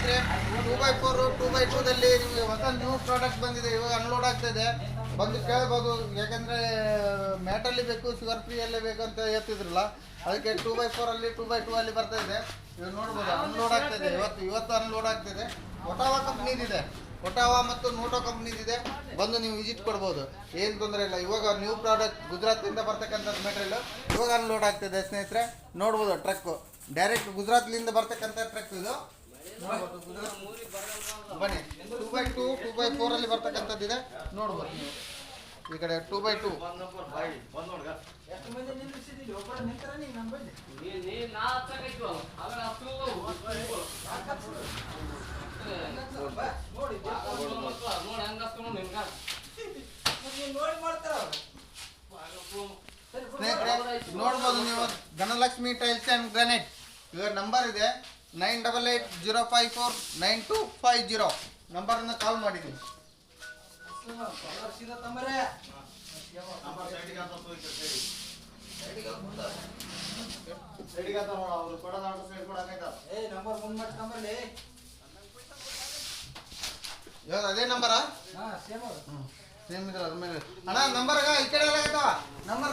ಸ್ನೇಹಿತರೆ 2x4 2x2ದಲ್ಲಿ ನಿಮಗೆ ಹೊಸ ನ್ಯೂ ಪ್ರಾಡಕ್ಟ್ ಬಂದಿದೆ. ಇವಾಗ ಅನ್ಲೋಡ್ ಆಗ್ತಾಯಿದೆ, ಬಂದು ಕೇಳ್ಬೋದು. ಯಾಕಂದರೆ ಮ್ಯಾಟಲ್ಲಿ ಬೇಕು, ಶುಗರ್ ಫ್ರೀಯಲ್ಲೇ ಬೇಕು ಅಂತ ಹೇಳ್ತಿದ್ರಲ್ಲ, ಅದಕ್ಕೆ 2x4 ಅಲ್ಲಿ 2x2 ಅಲ್ಲಿ ಬರ್ತಾ ಇದೆ. ಇವಾಗ ನೋಡ್ಬೋದು ಅನ್ಲೋಡ್ ಆಗ್ತಾಯಿದೆ. ಇವತ್ತು ಅನ್ಲೋಡ್ ಆಗ್ತಿದೆ. ಒಟಾವಾ ಕಂಪ್ನಿದಿದೆ, ಒಟಾವಾ ಮತ್ತು ನೋಟೋ ಕಂಪ್ನಿದಿದೆ. ಬಂದು ನೀವು ವಿಸಿಟ್ ಕೊಡ್ಬೋದು, ಏನು ತೊಂದರೆ ಇಲ್ಲ. ಇವಾಗ ನ್ಯೂ ಪ್ರಾಡಕ್ಟ್ ಗುಜರಾತಿಂದ ಬರ್ತಕ್ಕಂಥದ್ದು ಮೆಟೀರಿಯಲ್ ಇವಾಗ ಅನ್ಲೋಡ್ ಆಗ್ತಿದೆ ಸ್ನೇಹಿತರೆ. ನೋಡ್ಬೋದು ಟ್ರಕ್ಕು ಡೈರೆಕ್ಟ್ ಗುಜರಾತ್ಲಿಂದ ಬರ್ತಕ್ಕಂಥ ಟ್ರಕ್ ಇದು. ಬನ್ನಿ 2x2 2x4 ಅಲ್ಲಿ ಬರ್ತಕ್ಕಂಥದ್ದಿದೆ. ನೋಡ್ಬೋದು ನೀವು ಈ ಕಡೆ 2x2 ಸ್ನೇಹಿತರೆ ನೋಡ್ಬೋದು ನೀವು. Dhanalakshmi tiles and granite. ಇವಾಗ ನಂಬರ್ ಇದೆ 9880549250. ನಂಬರನ್ನು ಕಾಲ್ ಮಾಡಿದ್ದೀನಿ. ಇವಾಗ ಅದೇ ನಂಬರಾ? ಸೇಮ್ ಇದ್ರ ಅದ್ರ ಮೇಲೆ ಅಣ್ಣ ನಂಬರ್ ಈ ಕಡೆ ನಂಬರ್